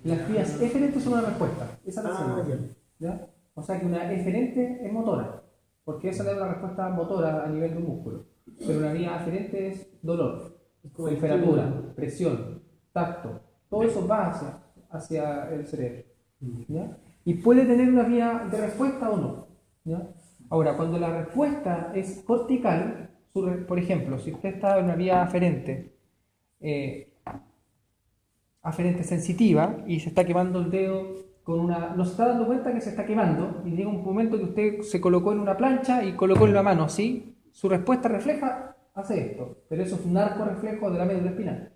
Las vías eferentes son una respuesta. Esa es la segunda. Bien. ¿Ya? O sea que una eferente es motora, porque esa le da una respuesta motora a nivel de un músculo. Pero una vía aferente es dolor, temperatura, presión, tacto. Todo eso va hacia el cerebro. ¿Ya? Y puede tener una vía de respuesta o no. ¿Ya? Ahora, cuando la respuesta es cortical, por ejemplo, si usted está en una vía aferente, aferente sensitiva, y se está quemando el dedo con una... no se está dando cuenta que se está quemando, y llega un momento que usted se colocó en una plancha y colocó en la mano así, su respuesta refleja, hace esto, pero eso es un arco reflejo de la médula espinal.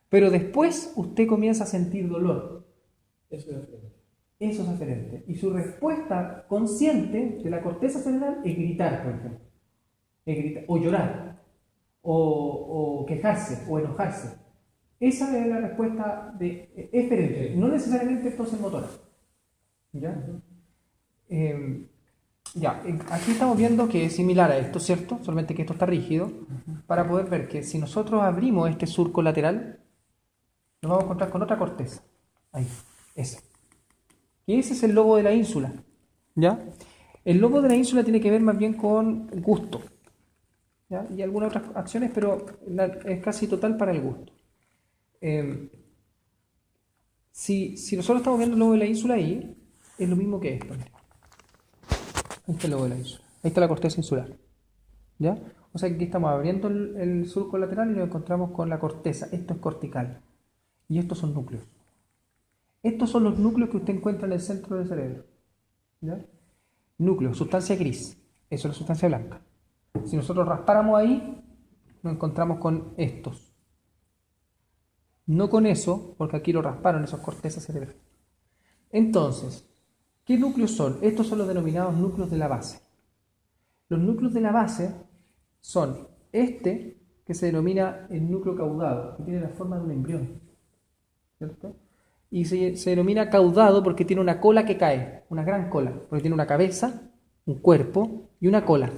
Pero después usted comienza a sentir dolor. Eso es aferente. Eso es aferente. Y su respuesta consciente de la corteza cerebral es gritar, por ejemplo. Es gritar, o llorar, o quejarse, o enojarse. Esa es la respuesta eferente. No necesariamente esto es motora. ¿Ya? Aquí estamos viendo que es similar a esto, ¿cierto? Solamente que esto está rígido. Para poder ver que si nosotros abrimos este surco lateral, nos vamos a encontrar con otra corteza. Ahí, ese. Y ese es el lobo de la ínsula. ¿Ya? El lobo de la ínsula tiene que ver más bien con gusto. ¿Ya? Y algunas otras acciones, pero es casi total para el gusto. Si nosotros estamos viendo el lobo de la ínsula ahí, es lo mismo que esto. Ahí está el lobo de la ínsula. Ahí está la corteza insular. ¿Ya? O sea que aquí estamos abriendo el surco lateral y nos encontramos con la corteza. Esto es cortical. Y estos son núcleos. Estos son los núcleos que usted encuentra en el centro del cerebro. ¿Ya? Núcleo, sustancia gris. Eso es la sustancia blanca. Si nosotros raspáramos ahí, nos encontramos con estos. No con eso, porque aquí lo rasparon, esas cortezas cerebrales. Entonces, ¿qué núcleos son? Estos son los denominados núcleos de la base. Los núcleos de la base son este, que se denomina el núcleo caudado, que tiene la forma de un embrión. ¿Cierto? Y se denomina caudado porque tiene una cola que cae, una gran cola, porque tiene una cabeza, un cuerpo y una cola.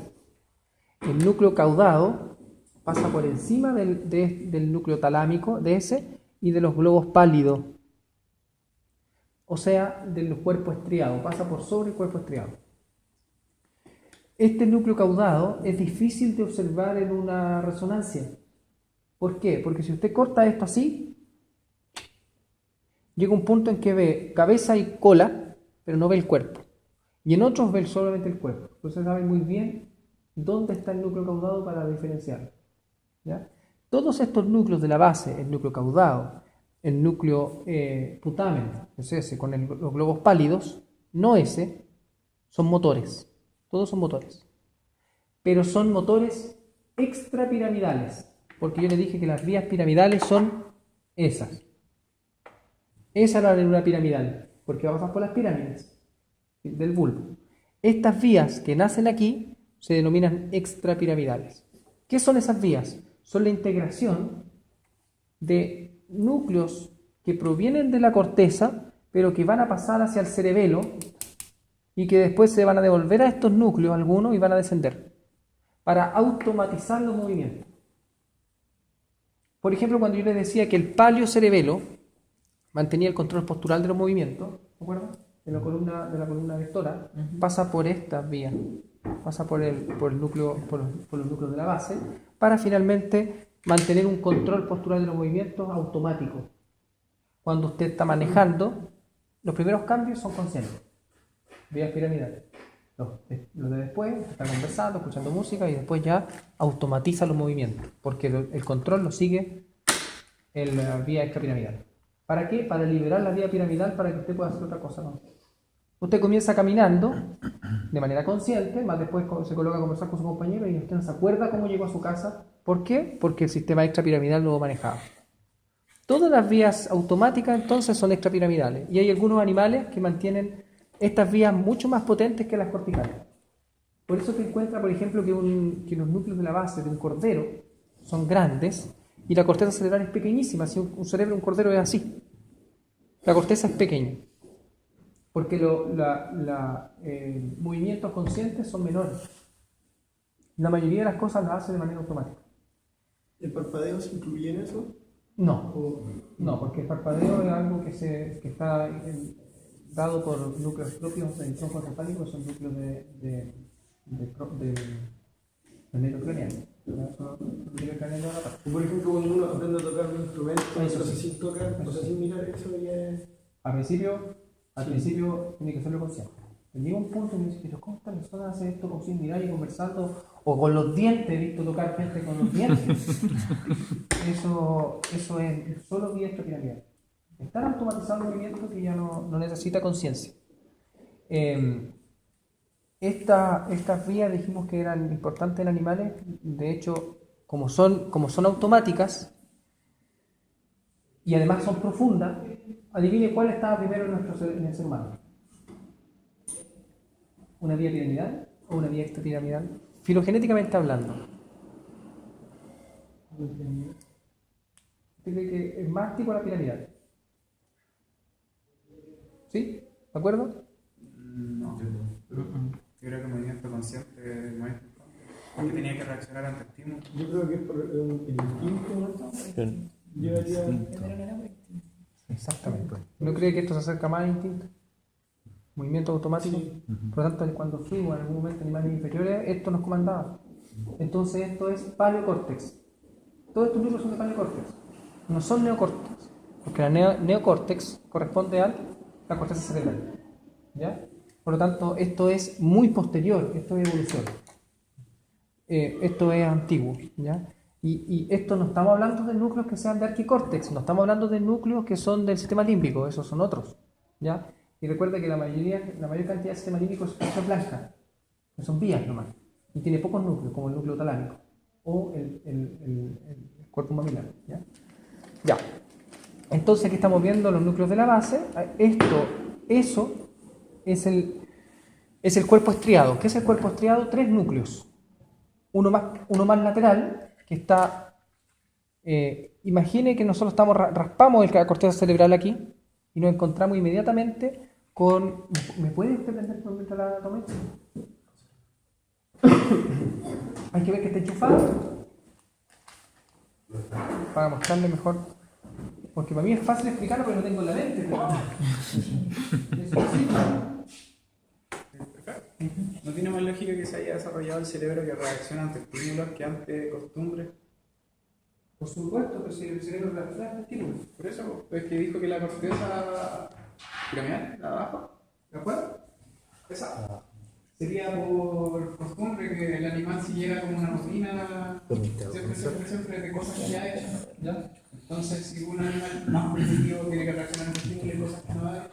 El núcleo caudado pasa por encima del núcleo talámico, de ese, y de los globos pálidos. O sea, del cuerpo estriado, pasa por sobre el cuerpo estriado. Este núcleo caudado es difícil de observar en una resonancia. ¿Por qué? Porque si usted corta esto así, llega un punto en que ve cabeza y cola, pero no ve el cuerpo. Y en otros ve solamente el cuerpo. Entonces saben muy bien dónde está el núcleo caudado para diferenciarlo. ¿Ya? Todos estos núcleos de la base, el núcleo caudado, el núcleo putamen, es ese, con los globos pálidos, no ese, son motores. Todos son motores. Pero son motores extrapiramidales, porque yo le dije que las vías piramidales son esas. Esa es la neurona piramidal, porque va a pasar por las pirámides del bulbo. Estas vías que nacen aquí se denominan extrapiramidales. ¿Qué son esas vías? Son la integración de núcleos que provienen de la corteza, pero que van a pasar hacia el cerebelo y que después se van a devolver a estos núcleos algunos y van a descender para automatizar los movimientos. Por ejemplo, cuando yo les decía que el paleocerebelo mantenía el control postural de los movimientos, ¿de acuerdo? De la columna vectora, pasa por estas vías, pasa por los núcleos de la base, para finalmente mantener un control postural de los movimientos automático. Cuando usted está manejando, los primeros cambios son conscientes, vías piramidales. Los de después, está conversando, escuchando música y después ya automatiza los movimientos, porque el control lo sigue en la vía extrapiramidal. ¿Para qué? Para liberar la vía piramidal para que usted pueda hacer otra cosa. ¿No? Usted comienza caminando de manera consciente, más después se coloca a conversar con su compañero y usted no se acuerda cómo llegó a su casa. ¿Por qué? Porque el sistema extrapiramidal lo manejaba. Todas las vías automáticas entonces son extrapiramidales y hay algunos animales que mantienen estas vías mucho más potentes que las corticales. Por eso se encuentra, por ejemplo, que los núcleos de la base de un cordero son grandes y la corteza cerebral es pequeñísima. Si un cerebro de un cordero es así, la corteza es pequeña, porque los movimientos conscientes son menores. La mayoría de las cosas las hace de manera automática. ¿El parpadeo se incluye en eso? No, O- no, porque el parpadeo es algo que está dado por núcleos propios del tronco encefálico, que son núcleos del medio craneal. ¿Ya? Son núcleos craneales de la parte. o por ejemplo, cuando uno aprende a tocar un instrumento, Eso no sé sí. sin tocar, o sea, sin mirar, eso ya es. Al Sí. principio tiene que serlo consciente. Llega un punto y me dice, pero ¿cómo esta persona hace esto con sin mirar y conversando? O con los dientes, he visto tocar gente con los dientes. Eso es solo vía extrapiramidal. Están automatizando un movimiento que ya no necesita conciencia. Estas vías dijimos que eran importantes en animales. De hecho, como son automáticas y además son profundas, adivine cuál estaba primero en el ser humano. ¿Una vía piramidal o una vía extrapiramidal? Filogenéticamente hablando. ¿Usted cree que es más tipo la piramidal? ¿Sí? ¿De acuerdo? No, yo creo que el movimiento consciente es más importante. Porque tenía que reaccionar ante estímulos. Yo creo que es por el instinto, ¿no? Llegaría. Exactamente. ¿No cree que esto se acerca más al instinto? Movimiento automático. Sí. Por lo tanto, cuando fuimos en algún momento animales inferiores, esto nos comandaba. Entonces, esto es paleocórtex. Todos estos núcleos son de paleocórtex. No son neocórtex. Porque la neocórtex corresponde a la corteza cerebral. ¿Ya? Por lo tanto, esto es muy posterior. Esto es evolución. Esto es antiguo. ¿Ya? Y esto no estamos hablando de núcleos que sean de arquicórtex. No estamos hablando de núcleos que son del sistema límbico. Esos son otros. ¿Ya? Y recuerda que la mayor cantidad del sistema límbico es blanca, que son vías nomás, y tiene pocos núcleos, como el núcleo talámico o el cuerpo mamilar. ¿Ya? Ya. Entonces aquí estamos viendo los núcleos de la base. Eso es el cuerpo estriado. ¿Qué es el cuerpo estriado? 3 núcleos. Uno más lateral, que está... imagine que nosotros raspamos la corteza cerebral aquí, y nos encontramos inmediatamente con... ¿Me puede usted prender por mientras la tomé? Hay que ver que esté enchufado para mostrarle mejor, porque para mí es fácil explicarlo porque lo tengo en la mente, pero... Eso sí. ¿No tiene más lógica que se haya desarrollado el cerebro que reacciona ante estímulos que ante costumbres? Por supuesto que si el cerebro reacciona al estímulo. Por eso, es que dijo que la corteza piramidal, la de abajo, ¿De acuerdo? esa sería por costumbre que el animal siguiera como una rutina siempre de cosas que ya ha hecho, ¿ya? Entonces, si un animal más primitivo tiene que reaccionar ante estímulos y cosas que no ha hecho,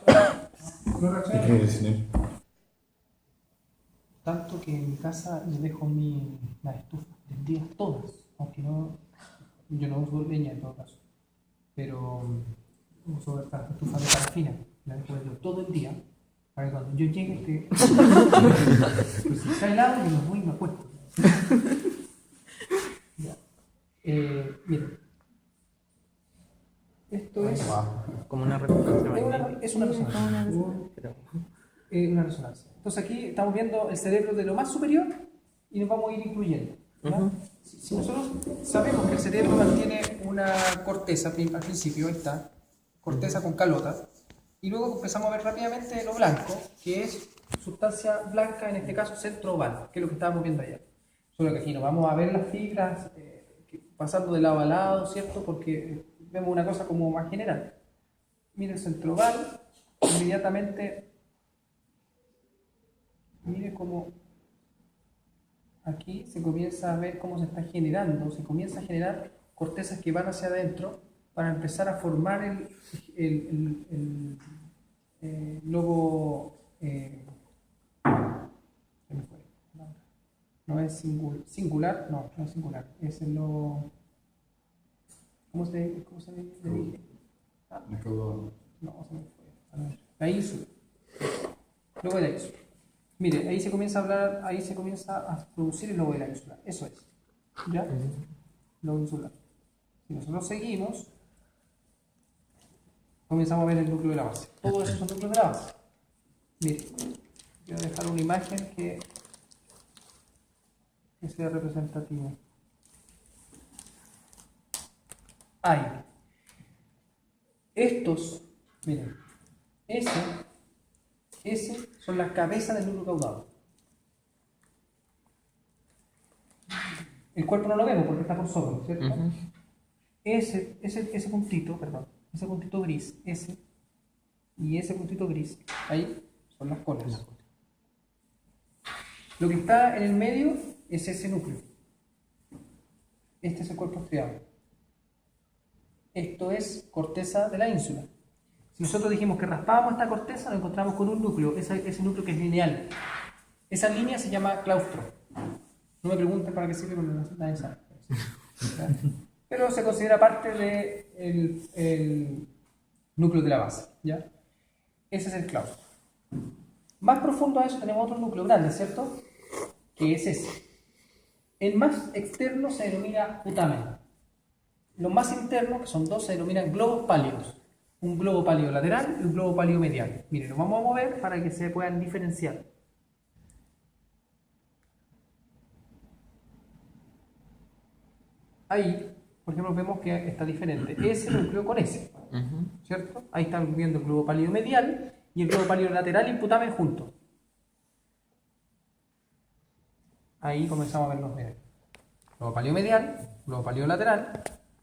no reacciona. Tanto que en mi casa yo dejo las estufas prendidas todas, aunque yo no uso leña en todo caso, pero uso estas estufas de parafina, las dejo yo todo el día, para que cuando yo llegue pues si está helado yo me voy y me acuesto. Ya. Miren, esto es Como una resonancia magnética. es una resonancia. Una resonancia. Entonces aquí estamos viendo el cerebro de lo más superior y nos vamos a ir incluyendo. ¿Ya? Si nosotros sabemos que el cerebro mantiene una corteza al principio, ahí está, corteza con calota, y luego empezamos a ver rápidamente lo blanco, que es sustancia blanca, en este caso centro oval, que es lo que estábamos viendo ayer. Solo que aquí no vamos a ver las fibras pasando de lado a lado, ¿cierto? Porque vemos una cosa como más general. Mire el centro oval, inmediatamente, mire cómo aquí se comienza a ver cómo se está generando, se comienza a generar cortezas que van hacia adentro para empezar a formar el lobo. No es singular, no es singular, es el lobo. ¿Cómo se dirige? No, se me fue. La ínsula. Luego de la ínsula. Mire, ahí se comienza a hablar, ahí se comienza a producir el lobo de la ínsula. Eso es. ¿Ya? Lobo insular. Si nosotros seguimos, comenzamos a ver el núcleo de la base. Todos esos son núcleos de la base. Mire, voy a dejar una imagen que sea representativa. Ahí. Estos, miren, ese son las cabezas del núcleo caudado. El cuerpo no lo vemos porque está por sobre, ¿cierto? Ese puntito, perdón, ese puntito gris, ese y ese puntito gris, ahí son las colas. Lo que está en el medio es ese núcleo. Este es el cuerpo estriado. Esto es corteza de la ínsula. Si nosotros dijimos que raspábamos esta corteza, nos encontramos con un núcleo, ese núcleo que es lineal. Esa línea se llama claustro. No me pregunten para qué sirve, porque nadie sabe. Pero se considera parte del núcleo de la base, ¿ya? Ese es el claustro. Más profundo a eso tenemos otro núcleo grande, ¿cierto? Que es ese. El más externo se denomina putamen. Los más internos, que son dos, se denominan globos pálidos. Un globo pálido lateral y un globo pálido medial. Miren, los vamos a mover para que se puedan diferenciar. Ahí, por ejemplo, vemos que está diferente ese núcleo con ese, ¿cierto? Ahí están viendo el globo pálido medial y el globo pálido lateral y putamen juntos. Ahí comenzamos a ver los medios. Globo pálido medial, globo pálido lateral,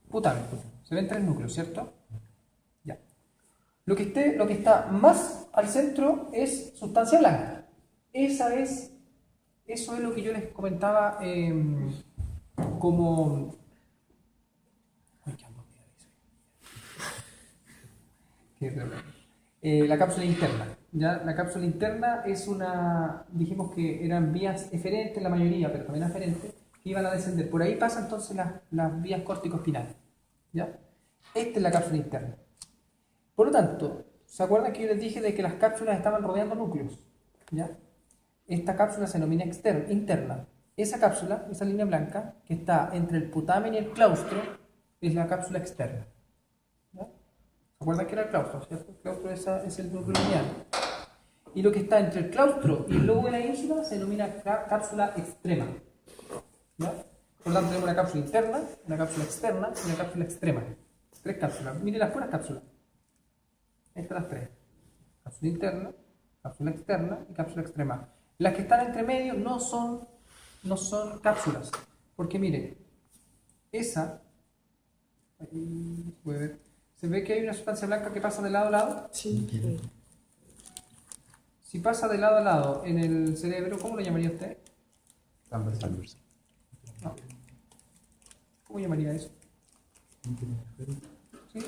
putamen. Se ven tres núcleos, ¿cierto? Ya. Lo que está más al centro es sustancia blanca. Eso es lo que yo les comentaba como... la cápsula interna. ¿Ya? La cápsula interna es una... Dijimos que eran vías eferentes la mayoría, pero también aferentes, que iban a descender. Por ahí pasan entonces las vías córtico-espinales. ¿Ya? Esta es la cápsula interna. Por lo tanto, ¿se acuerdan que yo les dije de que las cápsulas estaban rodeando núcleos? ¿Ya? Esta cápsula se denomina interna. Esa cápsula, esa línea blanca, que está entre el putamen y el claustro, es la cápsula externa. ¿Ya? ¿Se acuerdan que era el claustro? ¿Cierto? El claustro es el núcleo lineal. Y lo que está entre el claustro y el lobo de la ínsula se denomina cápsula extrema. ¿Ya? Por lo tanto, tenemos una cápsula interna, una cápsula externa y una cápsula extrema. Tres cápsulas. Miren las puras cápsulas. Estas las tres. Cápsula interna, cápsula externa y cápsula extrema. Las que están entre medio no son cápsulas. Porque miren, esa... Ahí se puede ver. ¿Se ve que hay una sustancia blanca que pasa de lado a lado? Sí. Si pasa de lado a lado en el cerebro, ¿cómo lo llamaría usted? Transversal. No. ¿Cómo llamaría eso? ¿Sí?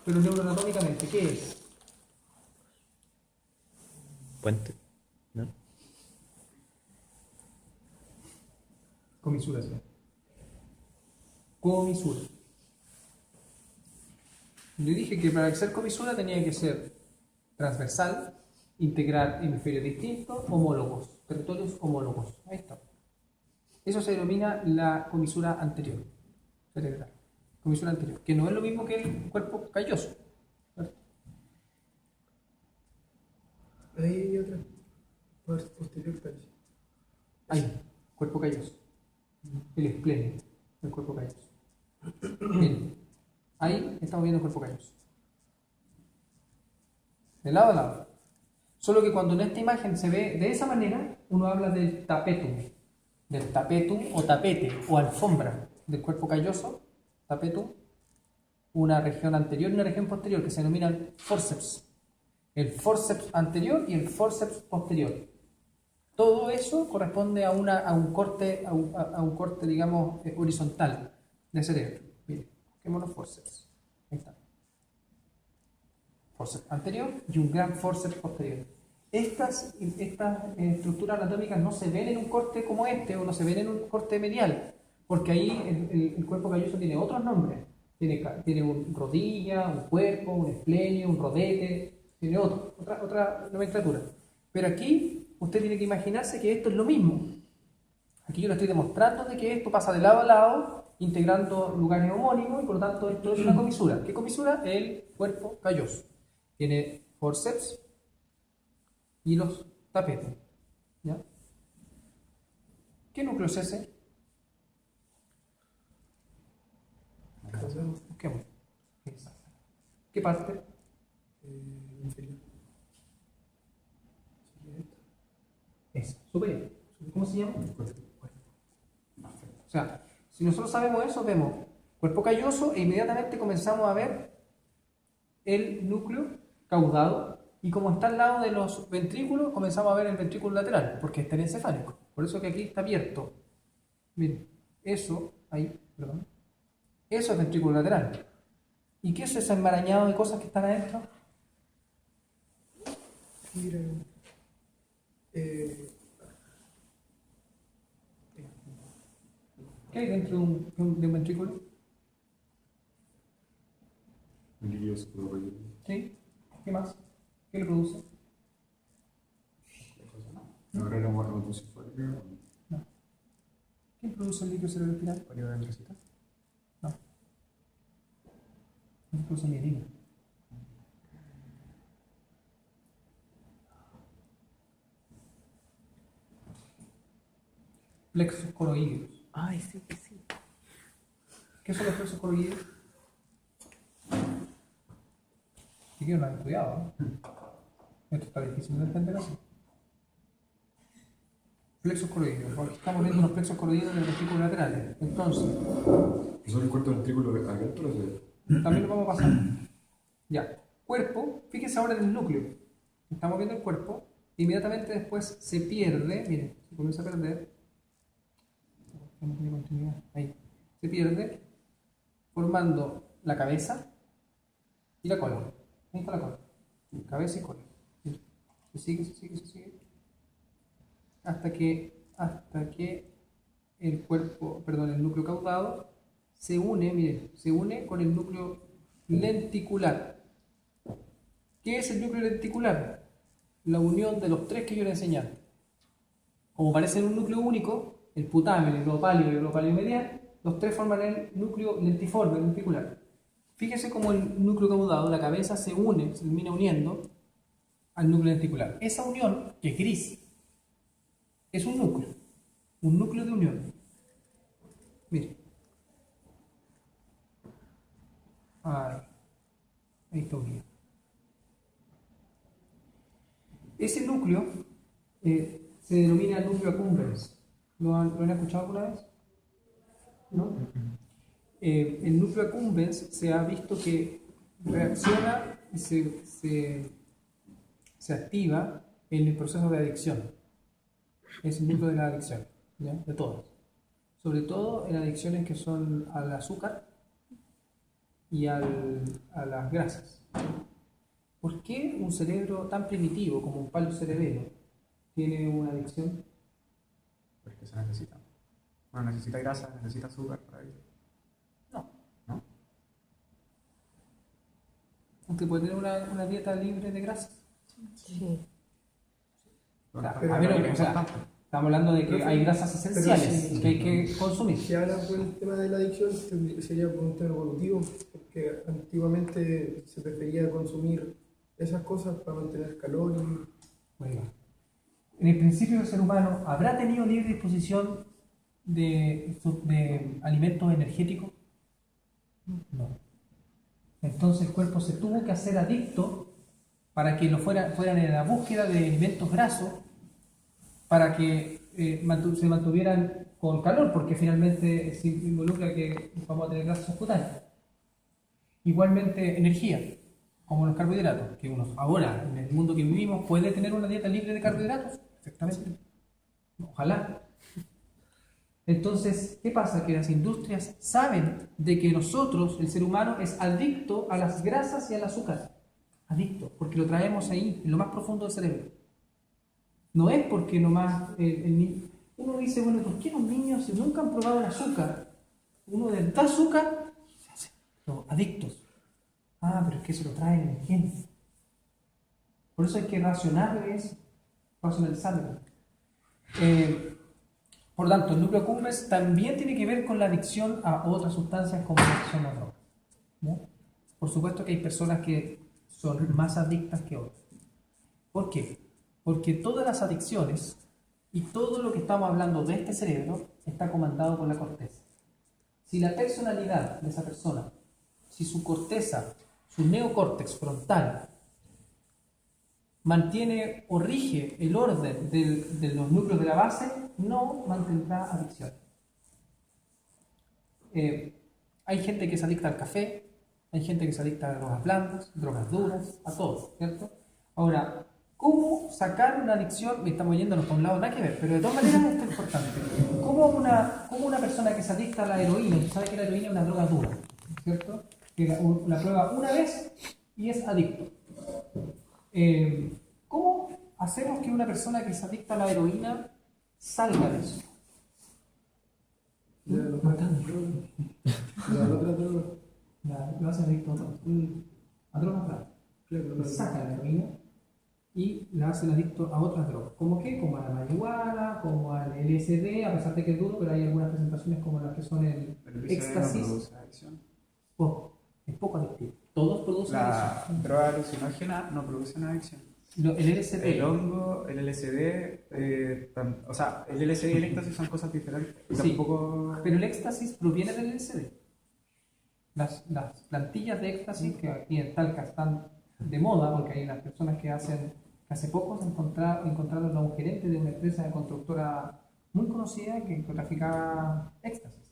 Pero neuroanatómicamente, ¿qué es? Puente. ¿No? Comisura, ¿sí? Comisura. Le dije que para ser comisura tenía que ser transversal, integrar hemisferios distintos, homólogos, territorios homólogos. Ahí está. Eso se denomina la comisura anterior cerebral. Comisura anterior, que no es lo mismo que el cuerpo calloso. ¿Cierto? Ahí hay otra parte posterior parece. Ahí, cuerpo calloso. El esplenio del cuerpo calloso. Bien. Ahí estamos viendo el cuerpo calloso. De lado a lado. Solo que cuando en esta imagen se ve de esa manera, uno habla del tapetum. Del tapetum o tapete o alfombra del cuerpo calloso. Tapetum. Una región anterior y una región posterior que se denominan forceps. El forceps anterior y el forceps posterior. Todo eso corresponde a un corte, digamos, horizontal de cerebro. Miren, busquemos los forceps. Ahí está. Forceps anterior y un gran forceps posterior. Estas estructuras anatómicas no se ven en un corte como este o no se ven en un corte medial, porque ahí el cuerpo calloso tiene otros nombres. Tiene un rodilla, un cuerpo, un esplenio, un rodete, tiene otra nomenclatura. Pero aquí usted tiene que imaginarse que esto es lo mismo. Aquí yo le estoy demostrando de que esto pasa de lado a lado, integrando lugares homónimos, y por lo tanto esto es una comisura. ¿Qué comisura? El cuerpo calloso. Tiene forceps y los tapetes. ¿Ya? ¿Qué núcleo es ese? Busquemos. ¿Qué parte? Inferior. Esa, superior. ¿Cómo se llama? O sea, si nosotros sabemos eso, vemos cuerpo calloso e inmediatamente comenzamos a ver el núcleo caudado, y como está al lado de los ventrículos, comenzamos a ver el ventrículo lateral, porque está en encefálico. Por eso que aquí está abierto. Miren, eso, ahí, perdón. Eso es ventrículo lateral. ¿Y qué es ese enmarañado de cosas que están adentro? Mira, ¿Qué hay dentro de un ventrículo? El líquido suprarrenal. ¿Sí? ¿Qué más? ¿Qué lo produce? La barrera hematoencefálica. No. ¿Quién produce el líquido cerebroespinal? Oligodendrocitos. No. No produce mielina. Plexos coroideos. Ay, sí, sí. ¿Qué son los plexos coroideos? Sí que no lo han estudiado, ¿no? Esto está difícil de entender así. Plexos coroideos. Porque estamos viendo los plexos coroideos de los ventrículos laterales. Entonces, ¿Eso es el cuarto ventrículo abierto o se? también lo vamos a pasar. Ya. Cuerpo, fíjense ahora en el núcleo. Estamos viendo el cuerpo. Inmediatamente después se pierde. Miren, se comienza a perder. No tiene continuidad. Ahí. Se pierde formando la cabeza y la cola. Ahí está la cola. Cabeza y cola. Se sigue. Hasta que el cuerpo, perdón, el núcleo caudado se une, miren, se une con el núcleo lenticular. ¿Qué es el núcleo lenticular? La unión de los tres que yo le enseñé. Como parecen un núcleo único, el putamen, el globo pálido y el globo pálido medial, los tres forman el núcleo lentiforme, lenticular. Fíjese cómo el núcleo caudado, la cabeza, se une, se termina uniendo al núcleo lenticular. Esa unión, que es gris, es un núcleo de unión. Mire. Ahí está unido. Ese núcleo se denomina núcleo accumbens. ¿Lo han escuchado alguna vez? ¿No? El núcleo accumbens se ha visto que reacciona y se activa en el proceso de adicción. Es el núcleo de la adicción, ¿ya? De todas. Sobre todo en adicciones que son al azúcar y a las grasas. ¿Por qué un cerebro tan primitivo como un palo cerebelo tiene una adicción? Porque se necesita. Bueno, necesita grasa, necesita azúcar para vivir. No. ¿Usted puede tener una dieta libre de grasas? sí. A menos que, o sea, estamos hablando de que hay grasas esenciales que hay que consumir. Si hablan por el tema de la adicción, sería por un tema evolutivo, porque antiguamente se prefería consumir esas cosas para mantener calor y Bueno, en el principio el ser humano habrá tenido libre disposición de alimentos energéticos. No. Entonces el cuerpo se tuvo que hacer adicto para que fueran en la búsqueda de alimentos grasos para que se mantuvieran con calor, porque finalmente se involucra que vamos a tener grasas cutáneas. Igualmente energía, como los carbohidratos, que uno ahora en el mundo que vivimos puede tener una dieta libre de carbohidratos, perfectamente. Ojalá. Entonces, ¿qué pasa? Que las industrias saben de que nosotros, el ser humano, es adicto a las grasas y al azúcar. Adicto, porque lo traemos ahí, en lo más profundo del cerebro. No es porque nomás uno dice, bueno, ¿por qué los niños si nunca han probado el azúcar? Uno les da azúcar, se hacen adictos. Ah, pero es que se lo traen en el gen. Por eso hay que racionalizarlo. Por lo tanto, el núcleo accumbens también tiene que ver con la adicción a otras sustancias como la adicción a drogas, ¿no? Por supuesto que hay personas que son más adictas que otras. ¿Por qué? Porque todas las adicciones y todo lo que estamos hablando de este cerebro está comandado por la corteza. Si la personalidad de esa persona, si su corteza su neocórtex frontal mantiene o rige el orden de los núcleos de la base, no mantendrá adicción. Hay gente que se adicta al café, hay gente que se adicta a drogas blandas, drogas duras, a todo, ¿cierto? Ahora, ¿cómo sacar una adicción? Estamos yéndonos por un lado, nada que ver, pero de todas maneras esto es importante. ¿Cómo una persona que se adicta a la heroína, usted sabe que la heroína es una droga dura, ¿cierto? Que la prueba una vez y es adicto. ¿Cómo hacemos que una persona que se adicta a la heroína salga de eso? Matando. Lo hacen adicto a drogas blandas. Le sacan la heroína y la hacen adicto a otras drogas. ¿Cómo qué? Como a la marihuana, como al LSD, a pesar de que es duro, pero hay algunas presentaciones como las que son el éxtasis. produce adicción. Es poco adictivo. Todos producen La adicción. droga alucinógena no produce una adicción. El LSD. El hongo, el LSD, o sea, el LSD y el éxtasis son cosas diferentes. Y Sí, tampoco... pero el éxtasis proviene del LSD. Las plantillas de éxtasis que aquí en Talca están de moda, porque hay unas personas que hace poco se encontraron a un gerente de una empresa de constructora muy conocida que traficaba éxtasis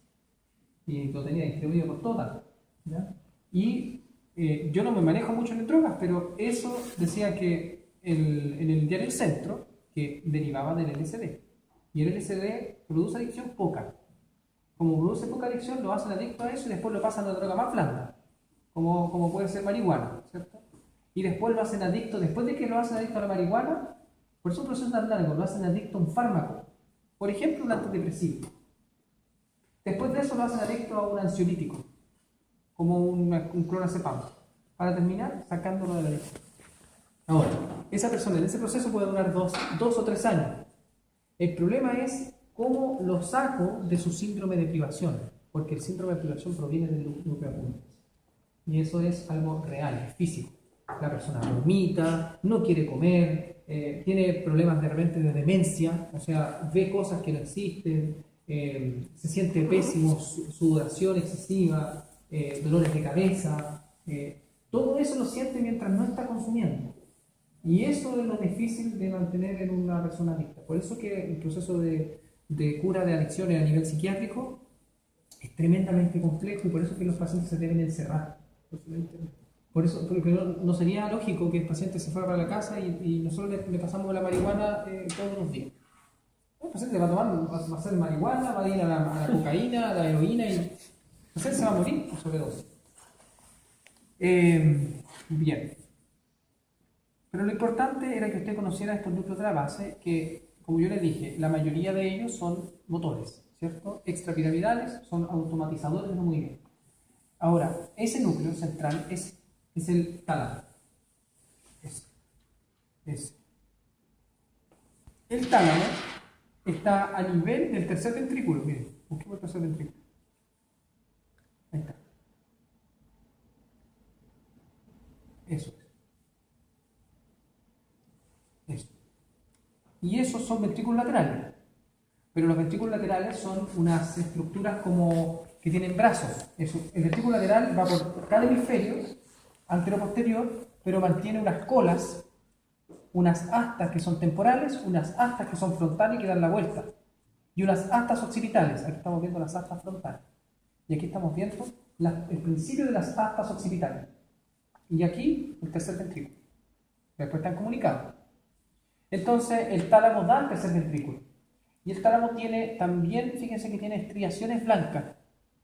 y lo tenía distribuido por toda. ¿Ya? Y yo no me manejo mucho en drogas, pero eso decía que en el diario El Centro, que derivaba del LSD. Y el LSD produce adicción poca. Como produce poca adicción, lo hacen adicto a eso y después lo pasan a una droga más blanda, como puede ser marihuana, ¿cierto? Y después lo hacen adicto, después de que lo hacen adicto a la marihuana, por eso es un proceso tan largo, lo hacen adicto a un fármaco, por ejemplo un antidepresivo. Después de eso lo hacen adicto a un ansiolítico, como un clonazepam, para terminar sacándolo de la adicción. Ahora, esa persona en ese proceso puede durar 2 o 3 años. El problema es cómo lo saco de su síndrome de privación, porque el síndrome de privación proviene del núcleo accumbens. Y eso es algo real, es físico. La persona vomita, no quiere comer, tiene problemas de repente de demencia, o sea, ve cosas que no existen, se siente pésimo, sudoración excesiva, dolores de cabeza, todo eso lo siente mientras no está consumiendo. Y eso es lo difícil de mantener en una persona adicta. Por eso que el proceso de cura de adicciones a nivel psiquiátrico es tremendamente complejo y por eso que los pacientes se deben encerrar. Por eso, porque no sería lógico que el paciente se fuera para la casa y nosotros le pasamos la marihuana todos los días. El paciente va a hacer marihuana, va a ir a la cocaína, a la heroína y el paciente se va a morir por sobredosis. Bien. Pero lo importante era que usted conociera estos núcleos de la base, que, como yo les dije, la mayoría de ellos son motores, ¿cierto? Extrapiramidales, son automatizadores del movimiento. Ahora, ese núcleo central es el tálamo. El tálamo está a nivel del tercer ventrículo. Miren, busquemos el tercer ventrículo. Ahí está. Eso es. Eso. Y esos son ventrículos laterales. Pero los ventrículos laterales son unas estructuras como que tienen brazos. El ventrículo lateral va por cada hemisferio, antero-posterior, pero mantiene unas colas, unas astas que son temporales, unas astas que son frontales y que dan la vuelta, y unas astas occipitales. Aquí estamos viendo las astas frontales. Y aquí estamos viendo el principio de las astas occipitales. Y aquí el tercer ventrículo. Después están comunicados. Entonces el tálamo da el tercer ventrículo. Y el tálamo tiene también, fíjense que tiene estriaciones blancas,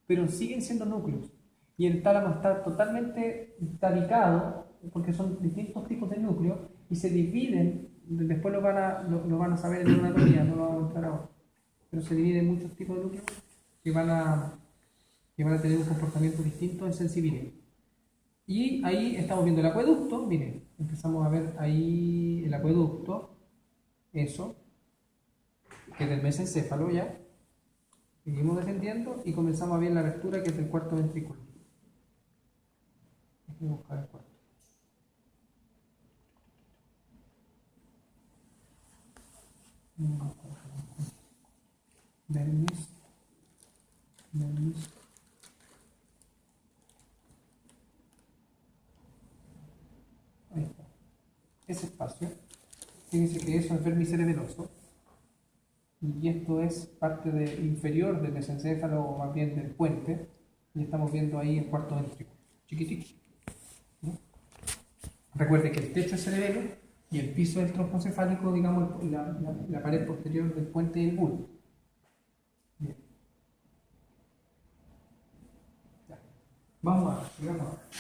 pero siguen siendo núcleos. Y el tálamo está totalmente tabicado, porque son distintos tipos de núcleos, y se dividen, después lo van a saber en una teoría, no lo vamos a mostrar ahora, pero se dividen en muchos tipos de núcleos que van a tener un comportamiento distinto en sensibilidad. Y ahí estamos viendo el acueducto, miren, empezamos a ver ahí el acueducto, eso, que es del mesencéfalo ya, seguimos descendiendo y comenzamos a ver la abertura que es del cuarto ventrículo. Hay que buscar el cuarto. Dermis. ese espacio. Fíjense que eso es vérmice veloso. Y esto es parte inferior del mesencéfalo, o más bien del puente. Y estamos viendo ahí el cuarto ventrículo, chiquitito. ¿No? Recuerde que el techo es cerebelo y el piso del tronco cefálico, digamos, la pared posterior del puente y el bulbo. Bien. Ya. Vamos a ver.